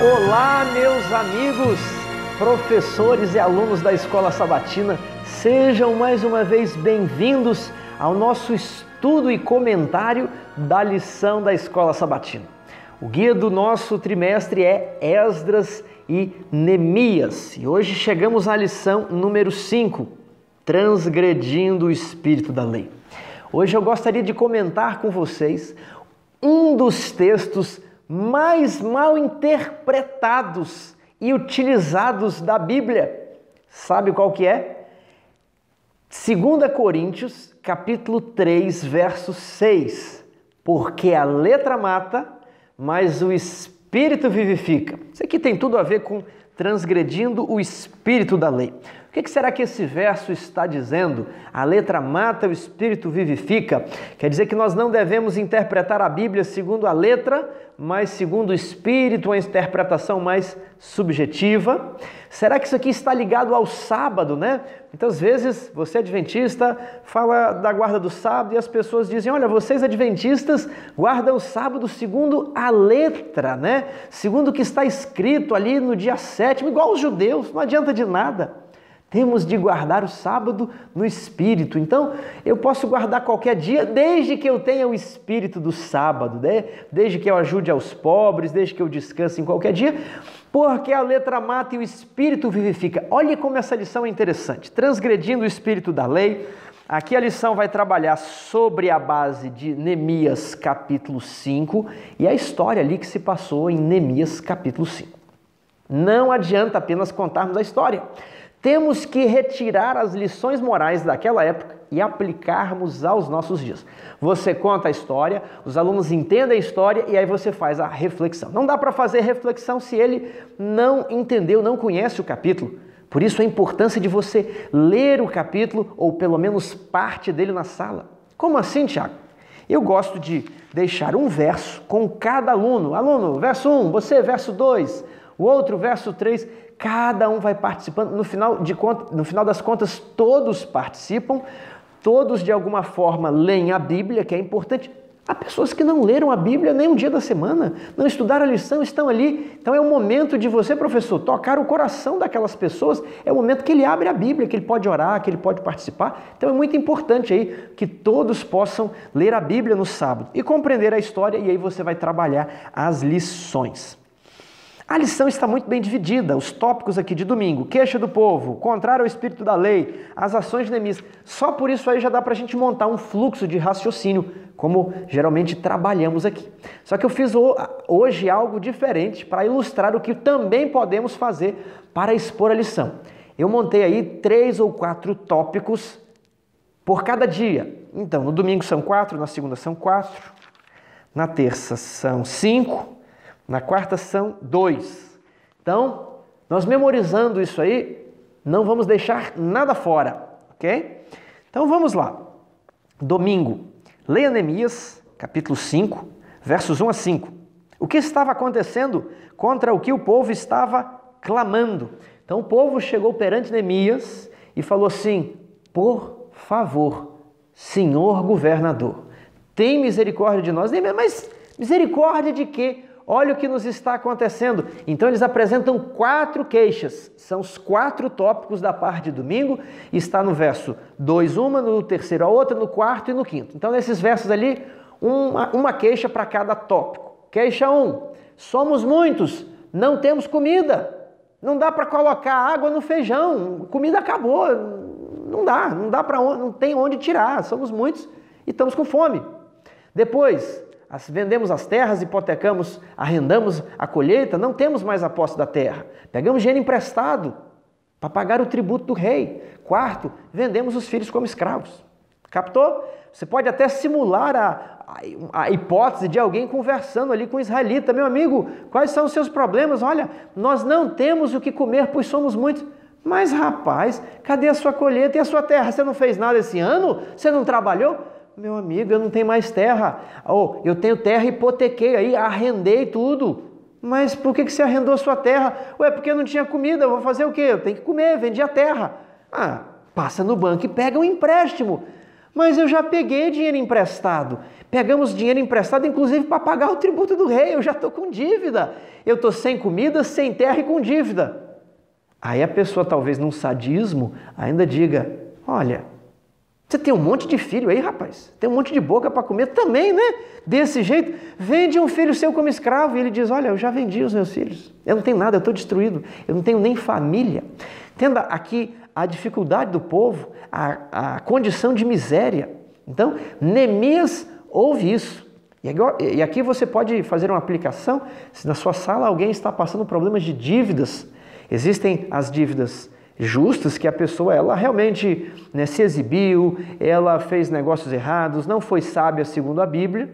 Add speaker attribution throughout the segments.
Speaker 1: Olá, meus amigos, professores e alunos da Escola Sabatina, sejam mais uma vez bem-vindos ao nosso estudo e comentário da lição da Escola Sabatina. O guia do nosso trimestre é Esdras e Neemias e hoje chegamos à lição número 5, Transgredindo o Espírito da Lei. Hoje eu gostaria de comentar com vocês um dos textos mais mal interpretados e utilizados da Bíblia. Sabe qual que é? 2 Coríntios, capítulo 3, verso 6. Porque a letra mata, mas o Espírito vivifica. Isso aqui tem tudo a ver com transgredindo o Espírito da lei. O que será que esse verso está dizendo? A letra mata, o Espírito vivifica. Quer dizer que nós não devemos interpretar a Bíblia segundo a letra, mas segundo o Espírito, uma interpretação mais subjetiva. Será que isso aqui está ligado ao sábado, né? Muitas vezes você adventista fala da guarda do sábado e as pessoas dizem, olha, vocês adventistas guardam o sábado segundo a letra, né? Segundo o que está escrito ali no dia 7º, igual os judeus, não adianta de nada. Temos de guardar o sábado no Espírito. Então, eu posso guardar qualquer dia, desde que eu tenha o Espírito do sábado, né? Desde que eu ajude aos pobres, desde que eu descanse em qualquer dia, porque a letra mata e o Espírito vivifica. Olha como essa lição é interessante. Transgredindo o Espírito da lei. Aqui a lição vai trabalhar sobre a base de Neemias capítulo 5 e a história ali que se passou em Neemias capítulo 5. Não adianta apenas contarmos a história. Temos que retirar as lições morais daquela época e aplicarmos aos nossos dias. Você conta a história, os alunos entendem a história e aí você faz a reflexão. Não dá para fazer reflexão se ele não entendeu, não conhece o capítulo. Por isso a importância de você ler o capítulo ou pelo menos parte dele na sala. Como assim, Tiago? Eu gosto de deixar um verso com cada aluno. Aluno, verso 1, você, verso 2, o outro, verso 3... Cada um vai participando, no final das contas todos participam, todos de alguma forma leem a Bíblia, que é importante. Há pessoas que não leram a Bíblia nem um dia da semana, não estudaram a lição, estão ali. Então é o momento de você, professor, tocar o coração daquelas pessoas, é o momento que ele abre a Bíblia, que ele pode orar, que ele pode participar. Então é muito importante aí que todos possam ler a Bíblia no sábado e compreender a história e aí você vai trabalhar as lições. A lição está muito bem dividida, os tópicos aqui de domingo, queixa do povo, contrário ao espírito da lei, as ações de Neemias. Só por isso aí já dá para a gente montar um fluxo de raciocínio, como geralmente trabalhamos aqui. Só que eu fiz hoje algo diferente para ilustrar o que também podemos fazer para expor a lição. Eu montei aí 3 ou 4 tópicos por cada dia. Então, no domingo são 4, na segunda são 4, na terça são 5, na quarta são 2. Então, nós memorizando isso aí, não vamos deixar nada fora, ok? Então vamos lá. Domingo, leia Neemias, capítulo 5, versos 1 a 5. O que estava acontecendo contra o que o povo estava clamando? Então o povo chegou perante Neemias e falou assim, por favor, senhor governador, tem misericórdia de nós. Mas misericórdia de quê? Olha o que nos está acontecendo. Então eles apresentam 4 queixas. São os 4 tópicos da parte de domingo. Está no verso 2 uma, no terceiro a outra, no quarto e no quinto. Então nesses versos ali, uma queixa para cada tópico. Queixa 1. Somos muitos, não temos comida. Não dá para colocar água no feijão. Comida acabou. Não dá para onde, não tem onde tirar. Somos muitos e estamos com fome. Depois, vendemos as terras, hipotecamos, arrendamos a colheita, não temos mais a posse da terra. Pegamos dinheiro emprestado para pagar o tributo do rei. Quarto, vendemos os filhos como escravos. Captou? Você pode até simular a hipótese de alguém conversando ali com o israelita. Meu amigo, quais são os seus problemas? Olha, nós não temos o que comer, pois somos muitos. Mas rapaz, cadê a sua colheita e a sua terra? Você não fez nada esse ano? Você não trabalhou? Meu amigo, eu não tenho mais terra. Eu tenho terra, hipotequei aí, arrendei tudo. Mas por que você arrendou a sua terra? Ué, porque eu não tinha comida, eu vou fazer o quê? Eu tenho que comer, vendi a terra. Passa no banco e pega um empréstimo. Mas eu já peguei dinheiro emprestado. Pegamos dinheiro emprestado, inclusive, para pagar o tributo do rei. Eu já estou com dívida. Eu estou sem comida, sem terra e com dívida. Aí a pessoa, talvez num sadismo, ainda diga, olha, você tem um monte de filho aí, rapaz. Tem um monte de boca para comer também, né? Desse jeito, vende um filho seu como escravo. E ele diz, olha, eu já vendi os meus filhos. Eu não tenho nada, eu estou destruído. Eu não tenho nem família. Entenda aqui a dificuldade do povo, a condição de miséria. Então, Neemias ouve isso. E aqui você pode fazer uma aplicação, se na sua sala alguém está passando problemas de dívidas. Existem as dívidas justas, que a pessoa ela realmente se exibiu, ela fez negócios errados, não foi sábia segundo a Bíblia,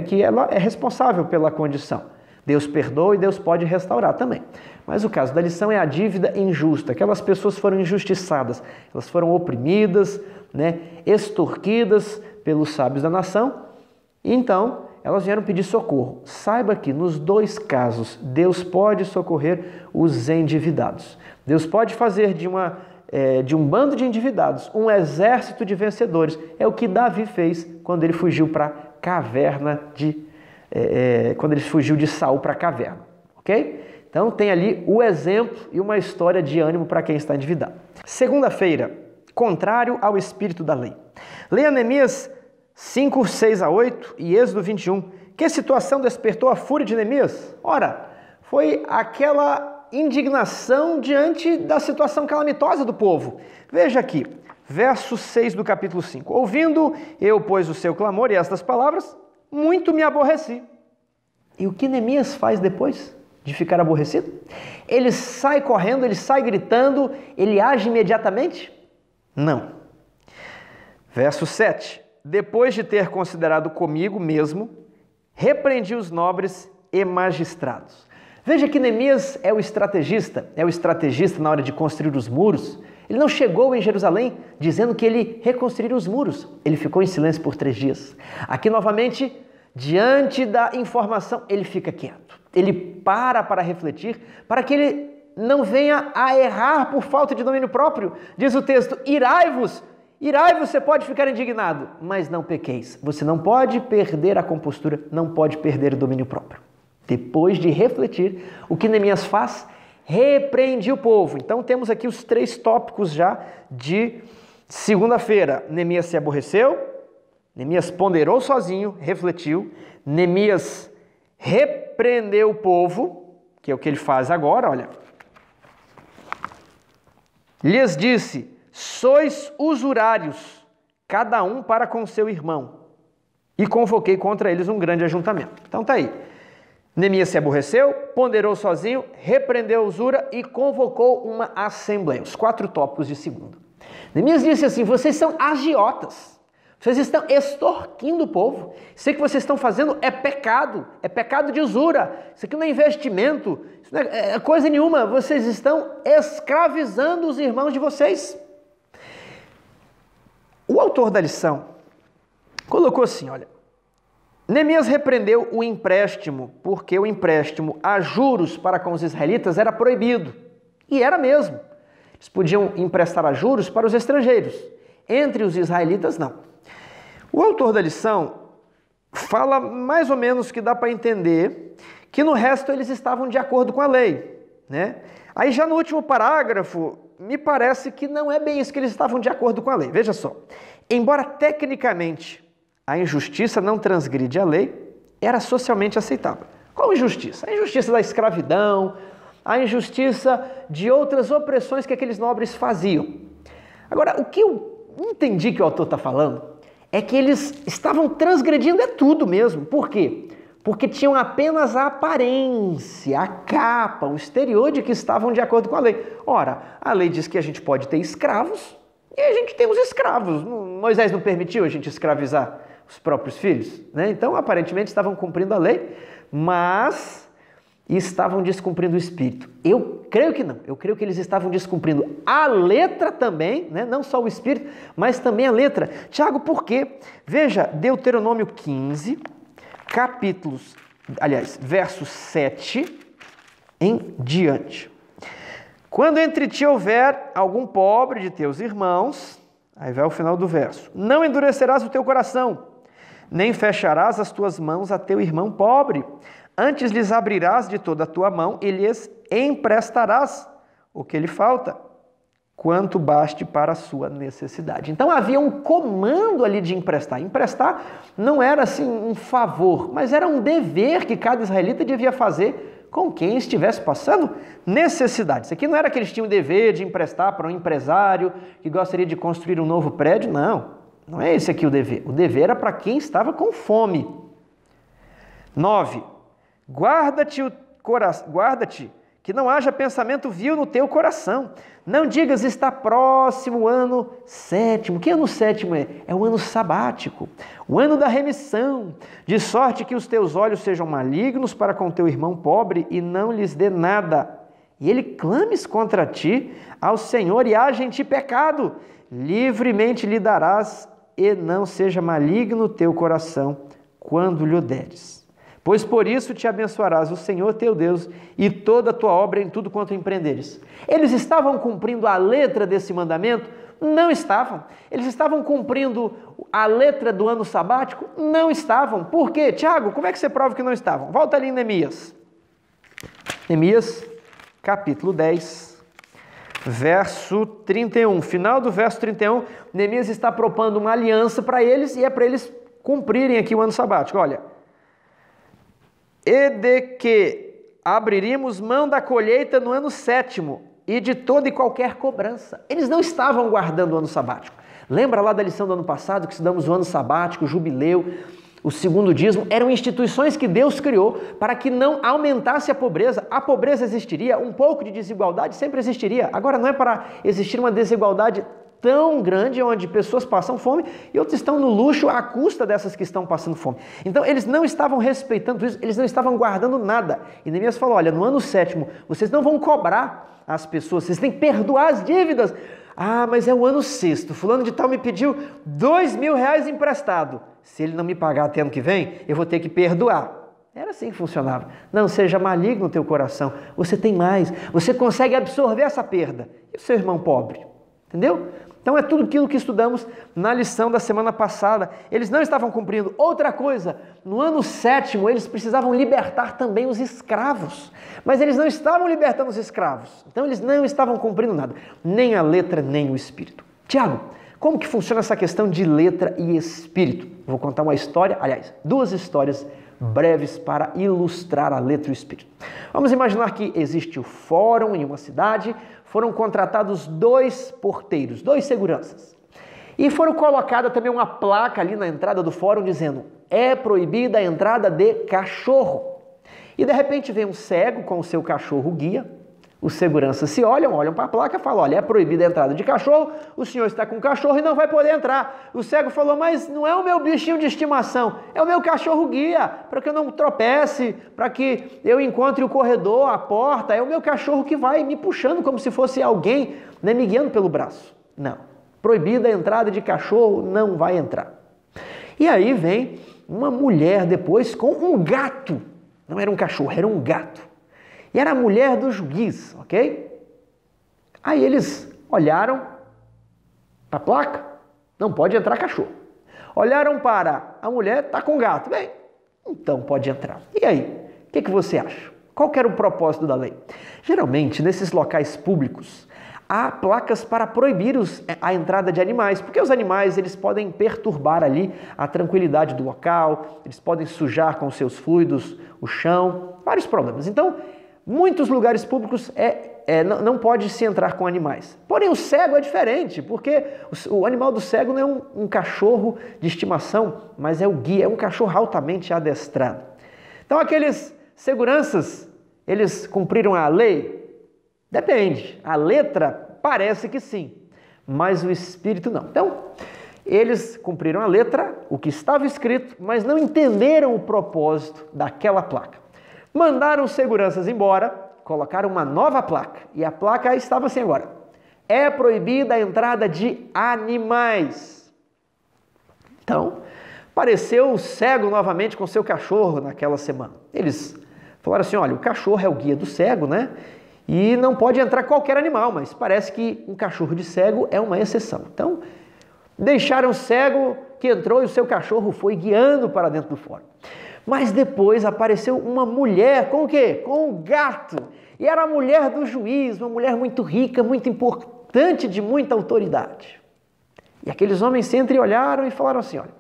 Speaker 1: que ela é responsável pela condição. Deus perdoa e Deus pode restaurar também. Mas o caso da lição é a dívida injusta. Aquelas pessoas foram injustiçadas, elas foram oprimidas, extorquidas pelos sábios da nação. E então, elas vieram pedir socorro. Saiba que nos dois casos, Deus pode socorrer os endividados. Deus pode fazer de um bando de endividados um exército de vencedores. É o que Davi fez quando ele fugiu para a caverna quando ele fugiu de Saul para a caverna. Ok? Então tem ali o exemplo e uma história de ânimo para quem está endividado. Segunda-feira, contrário ao espírito da lei. Leia Neemias 5, 6 a 8 e Êxodo 21. Que situação despertou a fúria de Neemias? Ora, foi aquela indignação diante da situação calamitosa do povo. Veja aqui, verso 6 do capítulo 5. Ouvindo eu, pois, o seu clamor e estas palavras, muito me aborreci. E o que Neemias faz depois de ficar aborrecido? Ele sai correndo, ele sai gritando, ele age imediatamente? Não. Verso 7. Depois de ter considerado comigo mesmo, repreendi os nobres e magistrados. Veja que Neemias é o estrategista na hora de construir os muros. Ele não chegou em Jerusalém dizendo que ele reconstruiria os muros. Ele ficou em silêncio por 3 dias. Aqui novamente, diante da informação, ele fica quieto. Ele para refletir, para que ele não venha a errar por falta de domínio próprio. Diz o texto, irai-vos, você pode ficar indignado, mas não pequeis. Você não pode perder a compostura, não pode perder o domínio próprio. Depois de refletir, o que Neemias faz? Repreende o povo. Então temos aqui os 3 tópicos já de segunda-feira. Neemias se aborreceu, Neemias ponderou sozinho, refletiu, Neemias repreendeu o povo, que é o que ele faz agora, olha. Lhes disse, sois usurários, cada um para com seu irmão. E convoquei contra eles um grande ajuntamento. Então tá aí. Neemias se aborreceu, ponderou sozinho, repreendeu a usura e convocou uma assembleia. Os 4 tópicos de segunda. Neemias disse assim, vocês são agiotas. Vocês estão extorquindo o povo. Isso que vocês estão fazendo é pecado de usura. Isso aqui não é investimento, isso não é coisa nenhuma. Vocês estão escravizando os irmãos de vocês. O autor da lição colocou assim, olha, Neemias repreendeu o empréstimo, porque o empréstimo a juros para com os israelitas era proibido. E era mesmo. Eles podiam emprestar a juros para os estrangeiros. Entre os israelitas, não. O autor da lição fala mais ou menos que dá para entender que no resto eles estavam de acordo com a lei, Aí já no último parágrafo, me parece que não é bem isso que eles estavam de acordo com a lei. Veja só, embora tecnicamente a injustiça não transgride a lei, era socialmente aceitável. Qual injustiça? A injustiça da escravidão, a injustiça de outras opressões que aqueles nobres faziam. Agora, o que eu entendi que o autor está falando é que eles estavam transgredindo tudo mesmo. Por quê? Porque tinham apenas a aparência, a capa, o exterior de que estavam de acordo com a lei. Ora, a lei diz que a gente pode ter escravos e a gente tem os escravos. Moisés não permitiu a gente escravizar os próprios filhos, Então, aparentemente, estavam cumprindo a lei, mas estavam descumprindo o espírito. Eu creio que não. Eu creio que eles estavam descumprindo a letra também, Não só o espírito, mas também a letra. Tiago, por quê? Veja, Deuteronômio 15, verso 7 em diante. Quando entre ti houver algum pobre de teus irmãos, Aí vai o final do verso. Não endurecerás o teu coração, nem fecharás as tuas mãos a teu irmão pobre. Antes lhes abrirás de toda a tua mão e lhes emprestarás o que lhe falta, quanto baste para a sua necessidade. Então havia um comando ali de emprestar. Emprestar não era assim um favor, mas era um dever que cada israelita devia fazer com quem estivesse passando necessidade. Isso aqui não era que eles tinham o dever de emprestar para um empresário que gostaria de construir um novo prédio, não. Não é esse aqui o dever. O dever era para quem estava com fome. 9. Guarda-te que não haja pensamento vil no teu coração. Não digas, está próximo o ano 7º. Que ano 7º é? É o ano sabático, o ano da remissão, de sorte que os teus olhos sejam malignos para com teu irmão pobre e não lhes dê nada. E ele clames contra ti ao Senhor e haja em ti pecado. Livremente lhe darás e não seja maligno o teu coração quando lhe o deres. Pois por isso te abençoarás o Senhor teu Deus e toda a tua obra em tudo quanto empreenderes. Eles estavam cumprindo a letra desse mandamento? Não estavam. Eles estavam cumprindo a letra do ano sabático? Não estavam. Por quê? Tiago, como é que você prova que não estavam? Volta ali em Neemias. Neemias, capítulo 10, verso 31. Final do verso 31, Neemias está propondo uma aliança para eles e é para eles cumprirem aqui o ano sabático. Olha, e de que abriríamos mão da colheita no ano 7º e de toda e qualquer cobrança. Eles não estavam guardando o ano sabático. Lembra lá da lição do ano passado que estudamos o ano sabático, o jubileu, o segundo dízimo? Eram instituições que Deus criou para que não aumentasse a pobreza. A pobreza existiria, um pouco de desigualdade sempre existiria. Agora não é para existir uma desigualdade tão grande onde pessoas passam fome e outras estão no luxo à custa dessas que estão passando fome. Então eles não estavam respeitando isso, eles não estavam guardando nada. E Neemias falou, olha, no ano 7º vocês não vão cobrar as pessoas, vocês têm que perdoar as dívidas. Ah, mas é o ano 6º, fulano de tal me pediu R$2.000 emprestado. Se ele não me pagar até ano que vem, eu vou ter que perdoar. Era assim que funcionava. Não seja maligno o teu coração, você tem mais, você consegue absorver essa perda. E o seu irmão pobre? Entendeu? Então é tudo aquilo que estudamos na lição da semana passada. Eles não estavam cumprindo. Outra coisa, no ano 7º eles precisavam libertar também os escravos. Mas eles não estavam libertando os escravos. Então eles não estavam cumprindo nada. Nem a letra, nem o espírito. Tiago, como que funciona essa questão de letra e espírito? Vou contar uma história, aliás, 2 histórias breves para ilustrar a letra e o espírito. Vamos imaginar que existe o fórum em uma cidade, foram contratados 2 porteiros, 2 seguranças. E foram colocada também uma placa ali na entrada do fórum dizendo: é proibida a entrada de cachorro. E de repente vem um cego com o seu cachorro guia, os seguranças se olham para a placa e falam: olha, é proibida a entrada de cachorro, o senhor está com cachorro e não vai poder entrar. O cego falou: mas não é o meu bichinho de estimação, é o meu cachorro guia, para que eu não tropece, para que eu encontre o corredor, a porta, é o meu cachorro que vai me puxando como se fosse alguém, né, me guiando pelo braço. Não, proibida a entrada de cachorro, não vai entrar. E aí vem uma mulher depois com um gato, não era um cachorro, era um gato. E era a mulher do juiz, ok? Aí eles olharam para a placa, não pode entrar cachorro. Olharam para a mulher, está com gato. Bem, então pode entrar. E aí, o que você acha? Qual que era o propósito da lei? Geralmente, nesses locais públicos, há placas para proibir a entrada de animais, porque os animais eles podem perturbar ali a tranquilidade do local, eles podem sujar com seus fluidos o chão, vários problemas. Então, muitos lugares públicos não pode se entrar com animais. Porém, o cego é diferente, porque o animal do cego não é um cachorro de estimação, mas é o guia, é um cachorro altamente adestrado. Então, aqueles seguranças, eles cumpriram a lei? Depende. A letra parece que sim, mas o espírito não. Então, eles cumpriram a letra, o que estava escrito, mas não entenderam o propósito daquela placa. Mandaram os seguranças embora, colocaram uma nova placa. E a placa estava assim agora: é proibida a entrada de animais. Então, apareceu o cego novamente com seu cachorro naquela semana. Eles falaram assim: olha, o cachorro é o guia do cego, né? E não pode entrar qualquer animal, mas parece que um cachorro de cego é uma exceção. Então, Deixaram o cego que entrou e o seu cachorro foi guiando para dentro do fórum. Mas depois apareceu uma mulher, com o quê? Com um gato. E era a mulher do juiz, uma mulher muito rica, muito importante, de muita autoridade. E aqueles homens se entreolharam e falaram assim, olha,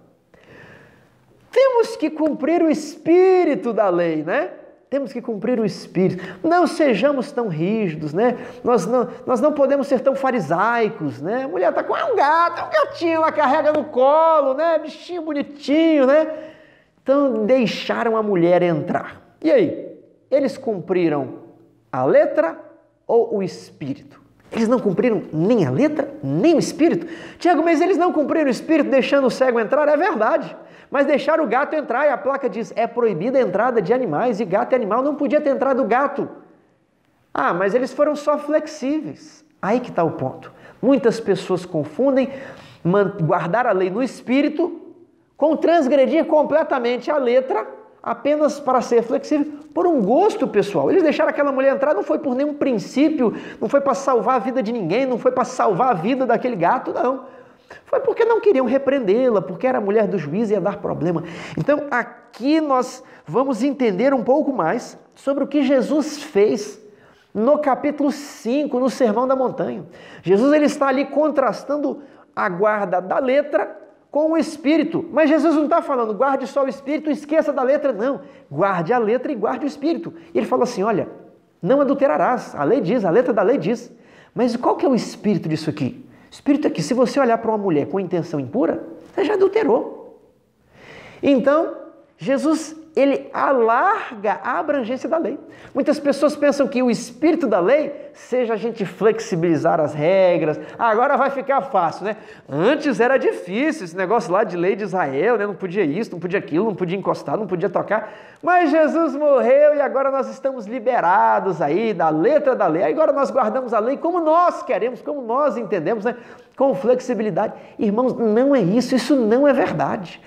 Speaker 1: temos que cumprir o espírito da lei, né? Temos que cumprir o espírito. Não sejamos tão rígidos, né? Nós não podemos ser tão farisaicos, né? A mulher está com um gatinho, ela carrega no colo, né? Bichinho bonitinho, né? Então deixaram a mulher entrar. E aí? Eles cumpriram a letra ou o espírito? Eles não cumpriram nem a letra, nem o espírito? Tiago, mas eles não cumpriram o espírito deixando o cego entrar? É verdade. Mas deixaram o gato entrar e a placa diz, é proibida a entrada de animais e gato e animal, não podia ter entrado o gato. Ah, mas eles foram só flexíveis. Aí que está o ponto. Muitas pessoas confundem guardar a lei no espírito com transgredir completamente a letra apenas para ser flexível, por um gosto pessoal. Eles deixaram aquela mulher entrar, não foi por nenhum princípio, não foi para salvar a vida de ninguém, não foi para salvar a vida daquele gato, não. Foi porque não queriam repreendê-la, porque era a mulher do juiz e ia dar problema. Então, aqui nós vamos entender um pouco mais sobre o que Jesus fez no capítulo 5, no Sermão da Montanha. Jesus ele está ali contrastando a guarda da letra com o espírito. Mas Jesus não está falando, guarde só o espírito, esqueça da letra, não. Guarde a letra e guarde o espírito. E ele fala assim, olha, não adulterarás. A lei diz, a letra da lei diz. Mas qual que é o espírito disso aqui? O espírito é que se você olhar para uma mulher com intenção impura, você já adulterou. Então, Jesus, ele alarga a abrangência da lei. Muitas pessoas pensam que o espírito da lei seja a gente flexibilizar as regras. Agora vai ficar fácil, né? Antes era difícil esse negócio lá de lei de Israel, né? Não podia isso, não podia aquilo, não podia encostar, não podia tocar. Mas Jesus morreu e agora nós estamos liberados aí da letra da lei. Agora nós guardamos a lei como nós queremos, como nós entendemos, né? Com flexibilidade. Irmãos, não é isso, isso não é verdade.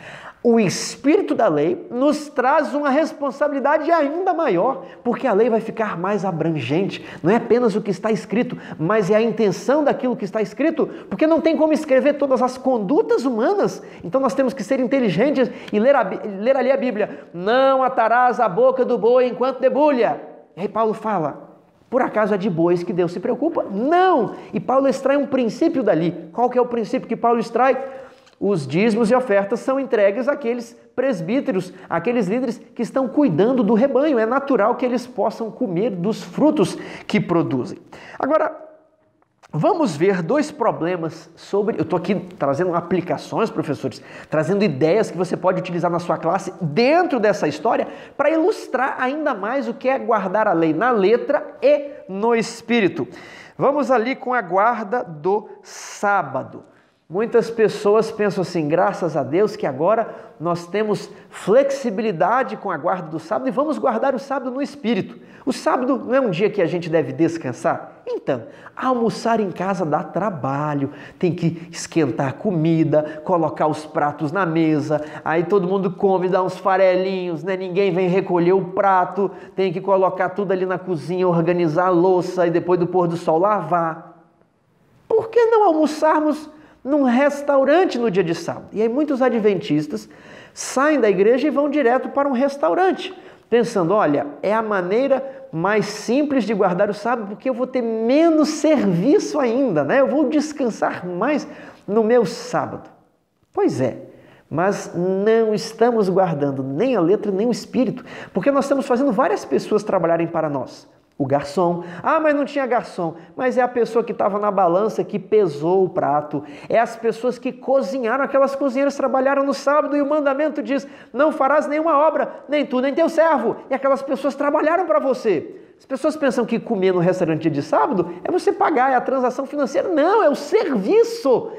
Speaker 1: O espírito da lei nos traz uma responsabilidade ainda maior, porque a lei vai ficar mais abrangente. Não é apenas o que está escrito, mas é a intenção daquilo que está escrito, porque não tem como escrever todas as condutas humanas. Então nós temos que ser inteligentes e ler ali a Bíblia. Não atarás a boca do boi enquanto debulha. E aí Paulo fala, por acaso é de bois que Deus se preocupa? Não! E Paulo extrai um princípio dali. Qual que é o princípio que Paulo extrai? Os dízimos e ofertas são entregues àqueles presbíteros, àqueles líderes que estão cuidando do rebanho. É natural que eles possam comer dos frutos que produzem. Agora, vamos ver dois problemas sobre... Eu estou aqui trazendo aplicações, professores, trazendo ideias que você pode utilizar na sua classe dentro dessa história para ilustrar ainda mais o que é guardar a lei na letra e no espírito. Vamos ali com a guarda do sábado. Muitas pessoas pensam assim, graças a Deus que agora nós temos flexibilidade com a guarda do sábado e vamos guardar o sábado no espírito. O sábado não é um dia que a gente deve descansar? Então, almoçar em casa dá trabalho, tem que esquentar comida, colocar os pratos na mesa, aí todo mundo come, dá uns farelinhos, né? Ninguém vem recolher o prato, tem que colocar tudo ali na cozinha, organizar a louça e depois do pôr do sol lavar. Por que não almoçarmos num restaurante no dia de sábado? E aí muitos adventistas saem da igreja e vão direto para um restaurante, pensando, olha, é a maneira mais simples de guardar o sábado, porque eu vou ter menos serviço ainda, né? Eu vou descansar mais no meu sábado. Pois é, mas não estamos guardando nem a letra, nem o espírito, porque nós estamos fazendo várias pessoas trabalharem para nós. O garçom, mas não tinha garçom, mas é a pessoa que estava na balança que pesou o prato, é as pessoas que cozinharam, aquelas cozinheiras trabalharam no sábado e o mandamento diz, não farás nenhuma obra, nem tu, nem teu servo, e aquelas pessoas trabalharam para você. As pessoas pensam que comer no restaurante dia de sábado é você pagar, é a transação financeira. Não, é o serviço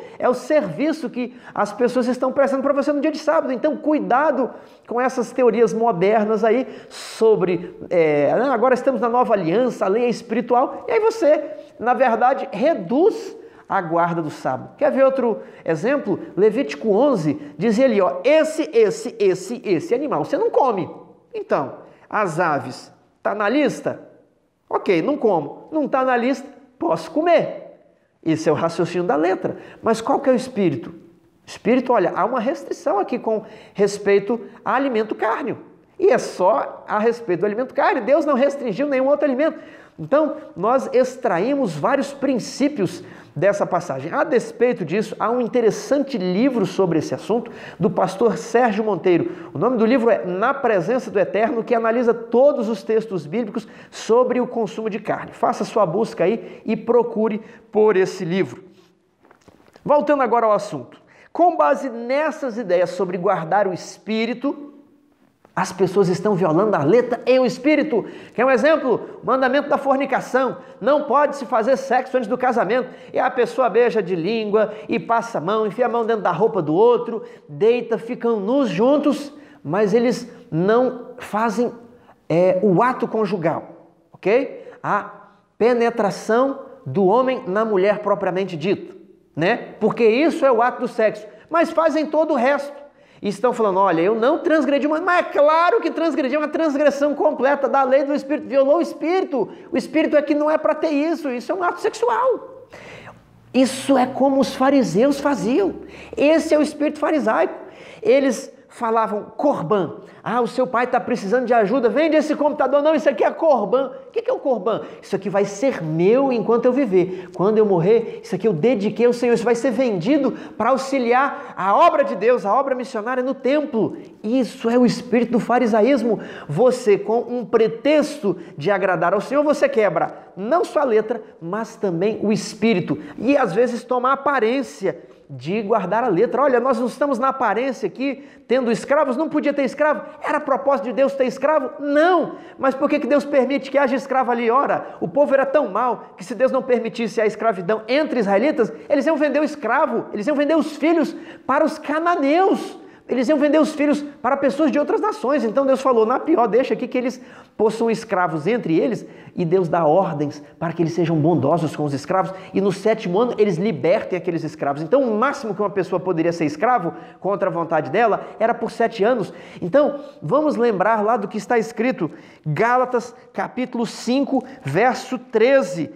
Speaker 1: que as pessoas estão prestando para você no dia de sábado. Então, cuidado com essas teorias modernas aí sobre, agora estamos na nova aliança, a lei é espiritual, e aí você, na verdade, reduz a guarda do sábado. Quer ver outro exemplo? Levítico 11, dizia ali, esse animal você não come. Então, as aves, está na lista? Ok, não como. Não está na lista, posso comer. Esse é o raciocínio da letra. Mas qual que é o espírito? Espírito, olha, há uma restrição aqui com respeito a alimento cárneo. E é só a respeito do alimento cárneo. Deus não restringiu nenhum outro alimento. Então, nós extraímos vários princípios dessa passagem. A despeito disso, há um interessante livro sobre esse assunto do pastor Sérgio Monteiro. O nome do livro é Na Presença do Eterno, que analisa todos os textos bíblicos sobre o consumo de carne. Faça sua busca aí e procure por esse livro. Voltando agora ao assunto. Com base nessas ideias sobre guardar o espírito, as pessoas estão violando a letra e o espírito. Quer um exemplo? O mandamento da fornicação. Não pode se fazer sexo antes do casamento. E a pessoa beija de língua e passa a mão, enfia a mão dentro da roupa do outro, deita, ficam nus juntos, mas eles não fazem o ato conjugal, ok? A penetração do homem na mulher propriamente dito, né? Porque isso é o ato do sexo, mas fazem todo o resto. E estão falando, olha, eu não transgredi, mas é claro que transgredi, é uma transgressão completa da lei do Espírito, violou o Espírito é que não é para ter isso é um ato sexual. Isso é como os fariseus faziam, esse é o espírito farisaico. Eles falavam corban, o seu pai está precisando de ajuda, vende esse computador, não, isso aqui é corban. O que é o corban? Isso aqui vai ser meu enquanto eu viver, quando eu morrer, isso aqui eu dediquei ao Senhor, isso vai ser vendido para auxiliar a obra de Deus, a obra missionária no templo. Isso é o espírito do farisaísmo. Você, com um pretexto de agradar ao Senhor, você quebra não só a letra, mas também o espírito, e às vezes toma a aparência de guardar a letra. Olha, nós não estamos na aparência aqui, tendo escravos, não podia ter escravo, era propósito de Deus ter escravo? Não, mas por que Deus permite que haja escravo ali? Ora, o povo era tão mau, que se Deus não permitisse a escravidão entre israelitas, eles iam vender o escravo, eles iam vender os filhos para os cananeus, eles iam vender os filhos para pessoas de outras nações. Então Deus falou, na pior, deixa aqui que eles possuam escravos entre eles, e Deus dá ordens para que eles sejam bondosos com os escravos, e no 7º ano eles libertem aqueles escravos. Então o máximo que uma pessoa poderia ser escravo, contra a vontade dela, era por 7 anos. Então vamos lembrar lá do que está escrito, Gálatas capítulo 5, verso 13.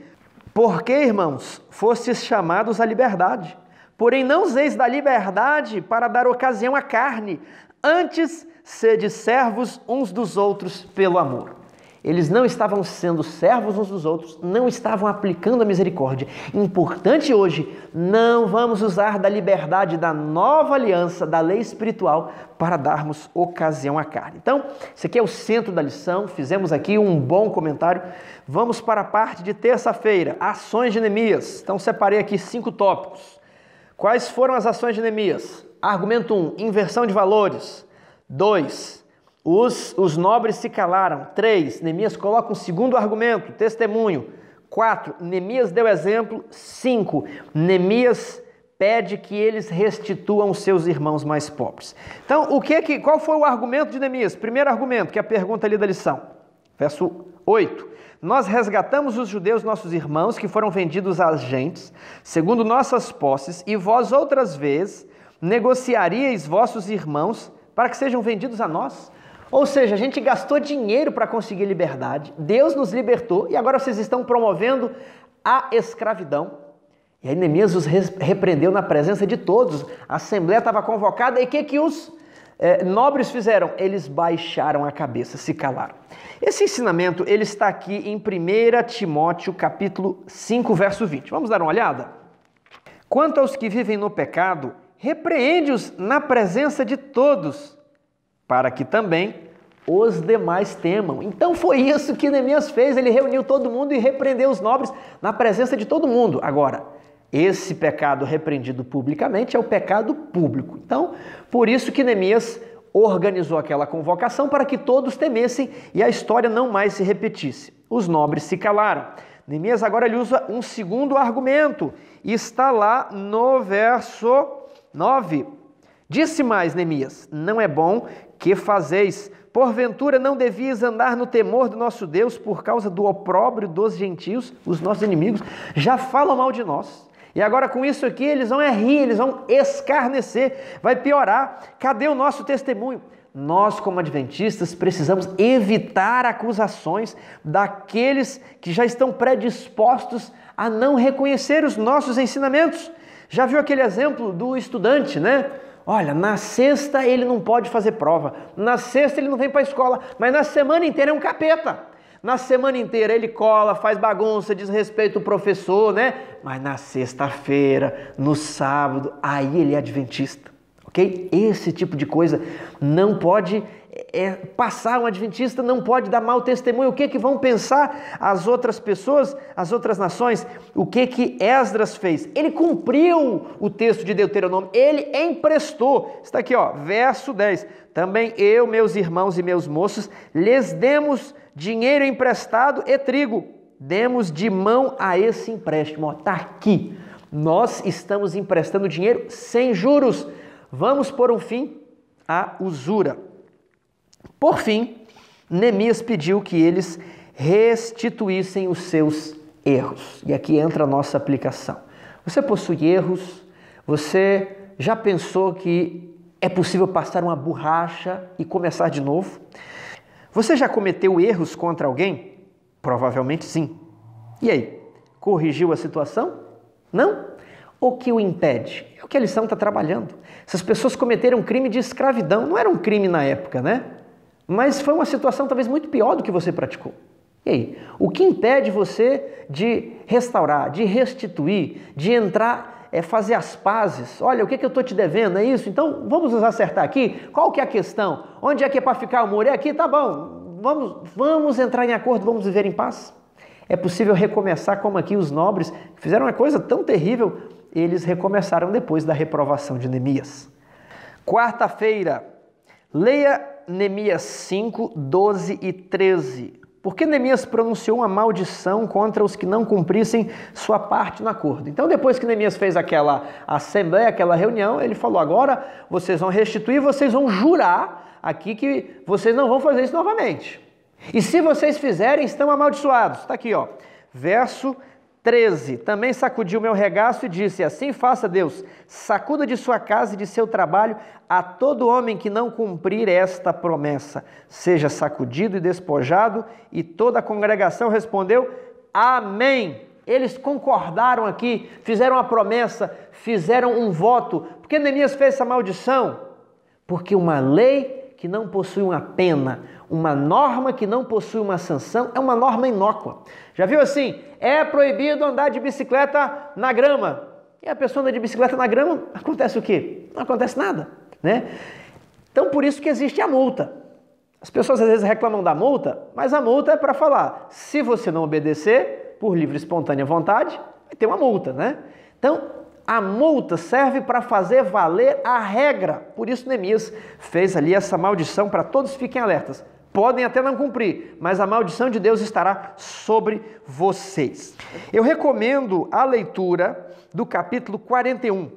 Speaker 1: Porque, irmãos, fostes chamados à liberdade, porém não useis da liberdade para dar ocasião à carne, antes sede servos uns dos outros pelo amor. Eles não estavam sendo servos uns dos outros, não estavam aplicando a misericórdia. Importante hoje, não vamos usar da liberdade da nova aliança, da lei espiritual, para darmos ocasião à carne. Então, esse aqui é o centro da lição, fizemos aqui um bom comentário. Vamos para a parte de terça-feira, ações de Neemias. Então, separei aqui 5 tópicos. Quais foram as ações de Neemias? Argumento 1, inversão de valores. 2, os nobres se calaram. 3, Neemias coloca um segundo argumento, testemunho. 4, Neemias deu exemplo. 5, Neemias pede que eles restituam seus irmãos mais pobres. Então, qual foi o argumento de Neemias? Primeiro argumento, que é a pergunta ali da lição. Verso 8. Nós resgatamos os judeus, nossos irmãos, que foram vendidos às gentes, segundo nossas posses, e vós outras vezes negociaríeis vossos irmãos para que sejam vendidos a nós. Ou seja, a gente gastou dinheiro para conseguir liberdade, Deus nos libertou, e agora vocês estão promovendo a escravidão. E aí Neemias os repreendeu na presença de todos, a assembleia estava convocada, e o que os nobres fizeram? Eles baixaram a cabeça, se calaram. Esse ensinamento, ele está aqui em 1 Timóteo, capítulo 5, verso 20. Vamos dar uma olhada? Quanto aos que vivem no pecado, repreende-os na presença de todos, para que também os demais temam. Então foi isso que Neemias fez, ele reuniu todo mundo e repreendeu os nobres na presença de todo mundo. Agora, esse pecado repreendido publicamente é o pecado público. Então, por isso que Neemias organizou aquela convocação para que todos temessem e a história não mais se repetisse. Os nobres se calaram. Neemias agora ele usa um segundo argumento. E está lá no verso 9. Disse mais Neemias, não é bom que fazeis. Porventura não devias andar no temor do nosso Deus por causa do opróbrio dos gentios, os nossos inimigos, já falam mal de nós. E agora com isso aqui eles vão rir, eles vão escarnecer, vai piorar. Cadê o nosso testemunho? Nós, como adventistas, precisamos evitar acusações daqueles que já estão predispostos a não reconhecer os nossos ensinamentos. Já viu aquele exemplo do estudante, né? Olha, na sexta ele não pode fazer prova, na sexta ele não vem para a escola, mas na semana inteira é um capeta. Na semana inteira ele cola, faz bagunça, desrespeita o professor, né? Mas na sexta-feira, no sábado, aí ele é adventista, ok? Esse tipo de coisa não pode passar, um adventista não pode dar mau testemunho. O que vão pensar as outras pessoas, as outras nações? O que Esdras fez? Ele cumpriu o texto de Deuteronômio, ele emprestou. Está aqui, ó, verso 10. Também eu, meus irmãos e meus moços, lhes demos dinheiro emprestado e trigo. Demos de mão a esse empréstimo. Está aqui. Nós estamos emprestando dinheiro sem juros. Vamos pôr um fim à usura. Por fim, Neemias pediu que eles restituíssem os seus erros. E aqui entra a nossa aplicação. Você possui erros? Você já pensou que é possível passar uma borracha e começar de novo? Você já cometeu erros contra alguém? Provavelmente sim. E aí? Corrigiu a situação? Não? O que o impede? É o que a lição está trabalhando. Essas pessoas cometeram um crime de escravidão. Não era um crime na época, né? Mas foi uma situação talvez muito pior do que você praticou. E aí? O que impede você de restaurar, de restituir, de entrar, fazer as pazes? Olha, o que eu estou te devendo? É isso? Então vamos nos acertar aqui? Qual que é a questão? Onde é que é para ficar o muro? É aqui? Tá bom. Vamos entrar em acordo, vamos viver em paz. É possível recomeçar como aqui os nobres que fizeram uma coisa tão terrível, eles recomeçaram depois da reprovação de Neemias. Quarta-feira, leia Neemias 5, 12 e 13. Porque Neemias pronunciou uma maldição contra os que não cumprissem sua parte no acordo. Então, depois que Neemias fez aquela assembleia, aquela reunião, ele falou: agora vocês vão restituir, vocês vão jurar aqui que vocês não vão fazer isso novamente. E se vocês fizerem, estão amaldiçoados. Está aqui, ó, verso 13. Também sacudiu meu regaço e disse: assim faça Deus, sacuda de sua casa e de seu trabalho a todo homem que não cumprir esta promessa. Seja sacudido e despojado. E toda a congregação respondeu: amém. Eles concordaram aqui, fizeram uma promessa, fizeram um voto. Por que Neemias fez essa maldição? Porque uma lei que não possui uma pena, uma norma que não possui uma sanção, é uma norma inócua. Já viu assim? É proibido andar de bicicleta na grama. E a pessoa anda de bicicleta na grama, acontece o quê? Não acontece nada, né? Então, por isso que existe a multa. As pessoas às vezes reclamam da multa, mas a multa é para falar: se você não obedecer, por livre e espontânea vontade, vai ter uma multa, né? Então, a multa serve para fazer valer a regra. Por isso Neemias fez ali essa maldição para todos fiquem alertas. Podem até não cumprir, mas a maldição de Deus estará sobre vocês. Eu recomendo a leitura do capítulo 41.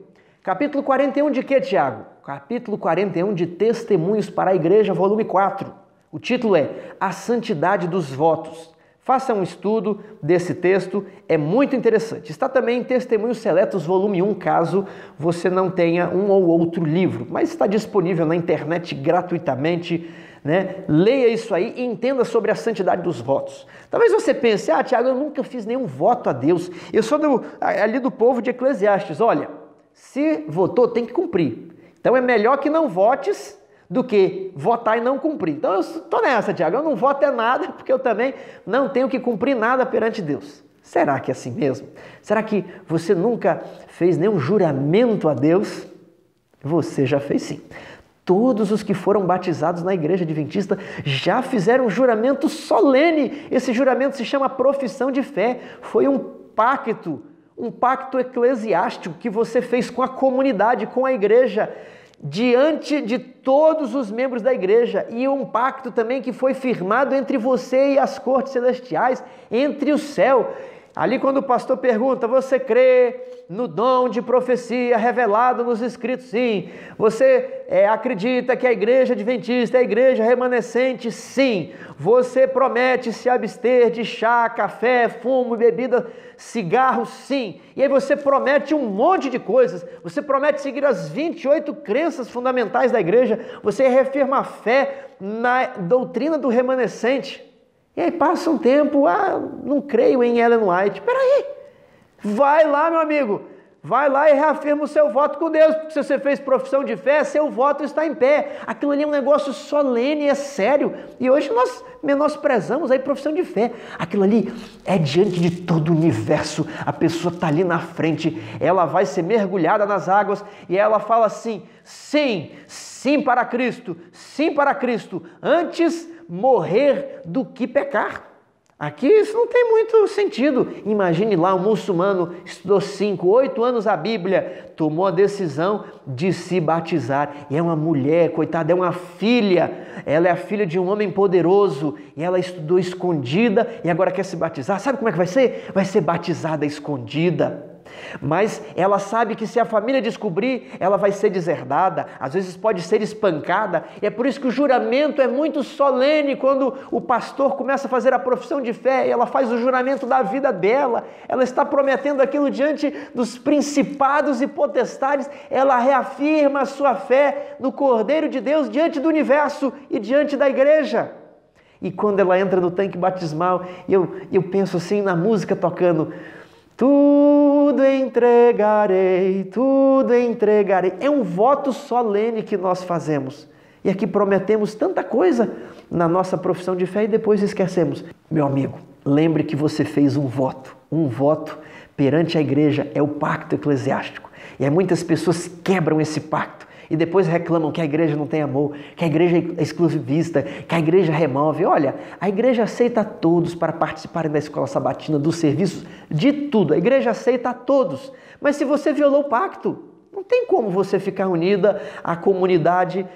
Speaker 1: Capítulo 41 de quê, Tiago? Capítulo 41 de Testemunhos para a Igreja, volume 4. O título é A Santidade dos Votos. Faça um estudo desse texto, é muito interessante. Está também em Testemunhos Seletos, volume 1, caso você não tenha um ou outro livro, mas está disponível na internet gratuitamente, né? Leia isso aí e entenda sobre a santidade dos votos. Talvez você pense: ah, Tiago, eu nunca fiz nenhum voto a Deus, eu sou ali do povo de Eclesiastes. Olha, se votou, tem que cumprir. Então é melhor que não votes do que votar e não cumprir. Então eu estou nessa, Tiago, eu não voto é nada, porque eu também não tenho que cumprir nada perante Deus. Será que é assim mesmo? Será que você nunca fez nenhum juramento a Deus? Você já fez sim. Todos os que foram batizados na igreja adventista já fizeram um juramento solene. Esse juramento se chama profissão de fé. Foi um pacto eclesiástico que você fez com a comunidade, com a igreja, diante de todos os membros da igreja, e um pacto também que foi firmado entre você e as cortes celestiais, entre o céu. Ali quando o pastor pergunta: você crê no dom de profecia revelado nos Escritos? Sim. Você acredita que a igreja adventista é a igreja remanescente? Sim. Você promete se abster de chá, café, fumo, bebida, cigarro? Sim. E aí você promete um monte de coisas. Você promete seguir as 28 crenças fundamentais da igreja. Você reafirma a fé na doutrina do remanescente. E aí passa um tempo: não creio em Ellen White. Peraí, vai lá, meu amigo, vai lá e reafirma o seu voto com Deus, porque se você fez profissão de fé, seu voto está em pé. Aquilo ali é um negócio solene, é sério. E hoje nós menosprezamos a profissão de fé. Aquilo ali é diante de todo o universo. A pessoa está ali na frente, ela vai ser mergulhada nas águas e ela fala assim: sim, sim para Cristo, antes morrer do que pecar. Aqui isso não tem muito sentido. Imagine lá um muçulmano, estudou 5, 8 anos a Bíblia, tomou a decisão de se batizar. E é uma mulher, coitada, é uma filha. Ela é a filha de um homem poderoso. E ela estudou escondida e agora quer se batizar. Sabe como é que vai ser? Vai ser batizada escondida. Mas ela sabe que se a família descobrir, ela vai ser deserdada, às vezes pode ser espancada, e é por isso que o juramento é muito solene. Quando o pastor começa a fazer a profissão de fé, ela faz o juramento da vida dela, ela está prometendo aquilo diante dos principados e potestades, ela reafirma a sua fé no Cordeiro de Deus diante do universo e diante da igreja. E quando ela entra no tanque batismal, eu penso assim na música tocando: tudo entregarei, tudo entregarei. É um voto solene que nós fazemos. E aqui prometemos tanta coisa na nossa profissão de fé e depois esquecemos. Meu amigo, lembre que você fez um voto. Um voto perante a igreja é o pacto eclesiástico. E aí muitas pessoas quebram esse pacto e depois reclamam que a igreja não tem amor, que a igreja é exclusivista, que a igreja remove. Olha, a igreja aceita a todos para participarem da escola sabatina, dos serviços, de tudo. A igreja aceita a todos. Mas se você violou o pacto, não tem como você ficar unida à comunidade,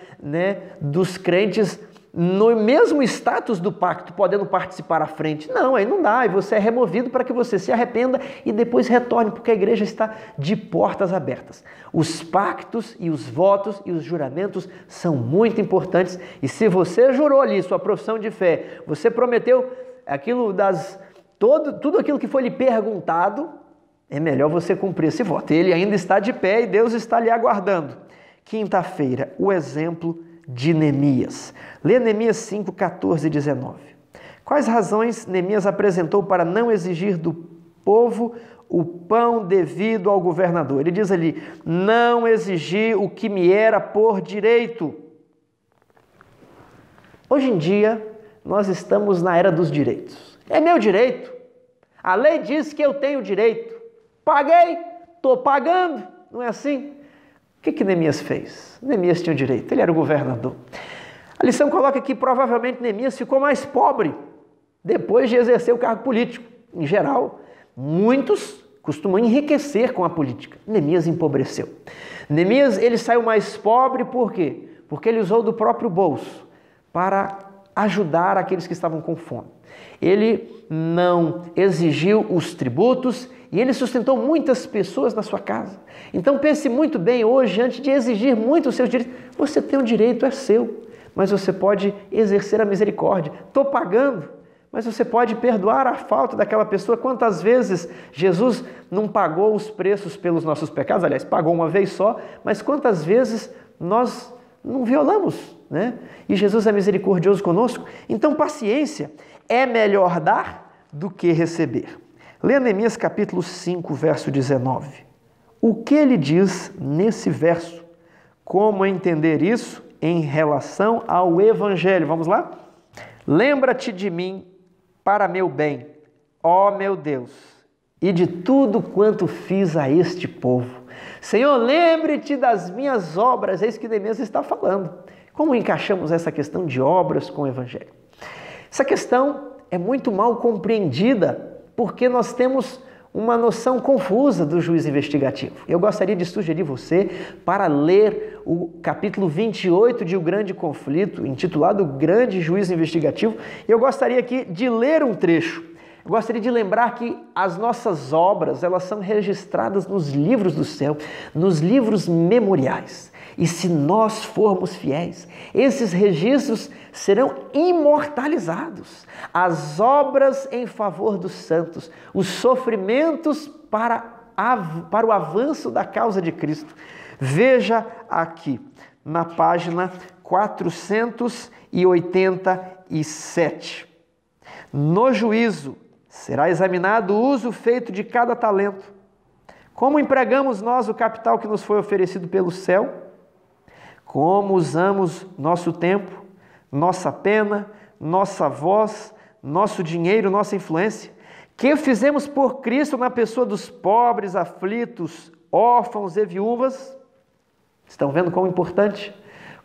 Speaker 1: dos crentes no mesmo status do pacto, podendo participar à frente. Não, aí não dá, e você é removido para que você se arrependa e depois retorne, porque a igreja está de portas abertas. Os pactos e os votos e os juramentos são muito importantes, e se você jurou ali sua profissão de fé, você prometeu tudo aquilo que foi lhe perguntado, é melhor você cumprir esse voto. Ele ainda está de pé e Deus está lhe aguardando. Quinta-feira, o exemplo de Neemias. Lê Neemias 5, 14 e 19. Quais razões Neemias apresentou para não exigir do povo o pão devido ao governador? Ele diz ali: não exigi o que me era por direito. Hoje em dia, nós estamos na era dos direitos. É meu direito. A lei diz que eu tenho direito. Paguei, estou pagando. Não é assim? O que Neemias fez? Neemias tinha o direito, ele era o governador. A lição coloca que provavelmente Neemias ficou mais pobre depois de exercer o cargo político. Em geral, muitos costumam enriquecer com a política. Neemias empobreceu. Neemias, ele saiu mais pobre por quê? Porque ele usou do próprio bolso para ajudar aqueles que estavam com fome. Ele não exigiu os tributos e ele sustentou muitas pessoas na sua casa. Então pense muito bem hoje, antes de exigir muito os seus direitos. Você tem um direito, é seu, mas você pode exercer a misericórdia. Estou pagando, mas você pode perdoar a falta daquela pessoa. Quantas vezes Jesus não pagou os preços pelos nossos pecados? Aliás, pagou uma vez só, mas quantas vezes nós não violamos, E Jesus é misericordioso conosco. Então, paciência, é melhor dar do que receber. Lê Neemias capítulo 5, verso 19. O que ele diz nesse verso? Como entender isso em relação ao Evangelho? Vamos lá? Lembra-te de mim para meu bem, ó meu Deus, e de tudo quanto fiz a este povo. Senhor, lembre-te das minhas obras. É isso que Neemias está falando. Como encaixamos essa questão de obras com o Evangelho? Essa questão é muito mal compreendida porque nós temos uma noção confusa do juiz investigativo. Eu gostaria de sugerir você para ler o capítulo 28 de O Grande Conflito, intitulado O Grande Juiz Investigativo. Eu gostaria aqui de ler um trecho. Eu gostaria de lembrar que as nossas obras, elas são registradas nos livros do céu, nos livros memoriais. E se nós formos fiéis, esses registros serão imortalizados. As obras em favor dos santos, os sofrimentos para o avanço da causa de Cristo. Veja aqui, na página 487. No juízo será examinado o uso feito de cada talento. Como empregamos nós o capital que nos foi oferecido pelo céu? Como usamos nosso tempo, nossa pena, nossa voz, nosso dinheiro, nossa influência? Que fizemos por Cristo na pessoa dos pobres, aflitos, órfãos e viúvas? Estão vendo como importante?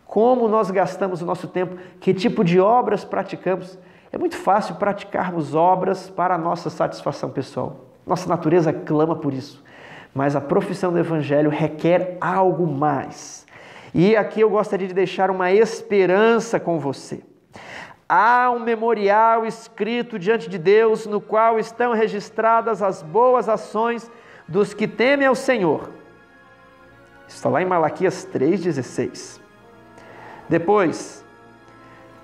Speaker 1: Como nós gastamos o nosso tempo? Que tipo de obras praticamos? É muito fácil praticarmos obras para a nossa satisfação pessoal. Nossa natureza clama por isso. Mas a profissão do Evangelho requer algo mais. E aqui eu gostaria de deixar uma esperança com você. Há um memorial escrito diante de Deus, no qual estão registradas as boas ações dos que temem ao Senhor. Está lá em Malaquias 3,16. Depois,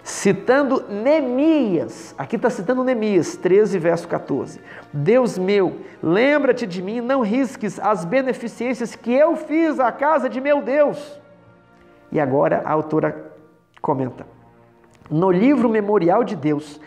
Speaker 1: citando Neemias, aqui está citando Neemias 13, verso 14. Deus meu, lembra-te de mim, não risques as beneficências que eu fiz à casa de meu Deus. E agora a autora comenta. No livro memorial de Deus,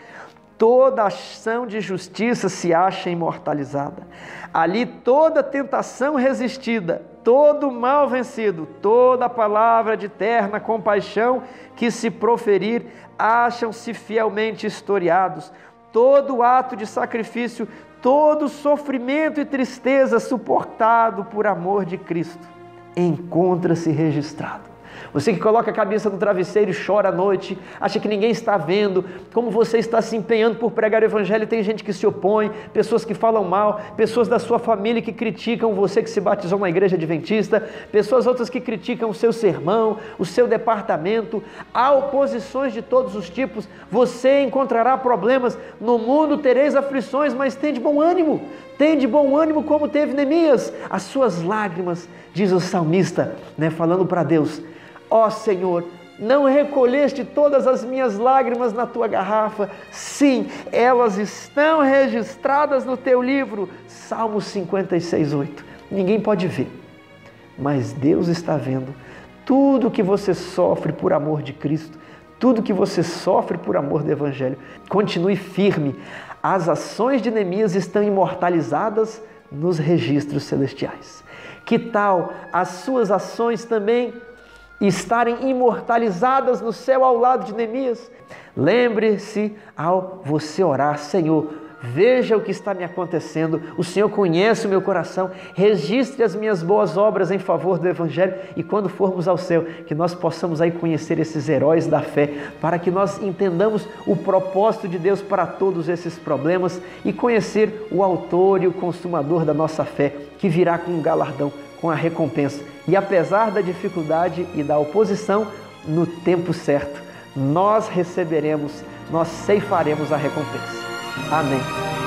Speaker 1: toda ação de justiça se acha imortalizada. Ali toda tentação resistida, todo mal vencido, toda palavra de terna compaixão que se proferir, acham-se fielmente historiados. Todo ato de sacrifício, todo sofrimento e tristeza suportado por amor de Cristo, encontra-se registrado. Você que coloca a cabeça no travesseiro e chora à noite, acha que ninguém está vendo, como você está se empenhando por pregar o Evangelho, tem gente que se opõe, pessoas que falam mal, pessoas da sua família que criticam você que se batizou na igreja adventista, pessoas outras que criticam o seu sermão, o seu departamento, há oposições de todos os tipos, você encontrará problemas, no mundo tereis aflições, mas tem de bom ânimo como teve Neemias, as suas lágrimas, diz o salmista, falando para Deus, ó Senhor, não recolheste todas as minhas lágrimas na tua garrafa? Sim, elas estão registradas no teu livro. Salmo 56, 8. Ninguém pode ver, mas Deus está vendo tudo que você sofre por amor de Cristo, tudo que você sofre por amor do Evangelho. Continue firme. As ações de Neemias estão imortalizadas nos registros celestiais. Que tal as suas ações também estarem imortalizadas no céu ao lado de Neemias? Lembre-se ao você orar, Senhor, veja o que está me acontecendo, o Senhor conhece o meu coração, registre as minhas boas obras em favor do Evangelho e quando formos ao céu, que nós possamos aí conhecer esses heróis da fé, para que nós entendamos o propósito de Deus para todos esses problemas e conhecer o autor e o consumador da nossa fé, que virá com um galardão, com a recompensa. E apesar da dificuldade e da oposição, no tempo certo, nós receberemos, nós ceifaremos a recompensa. Amém.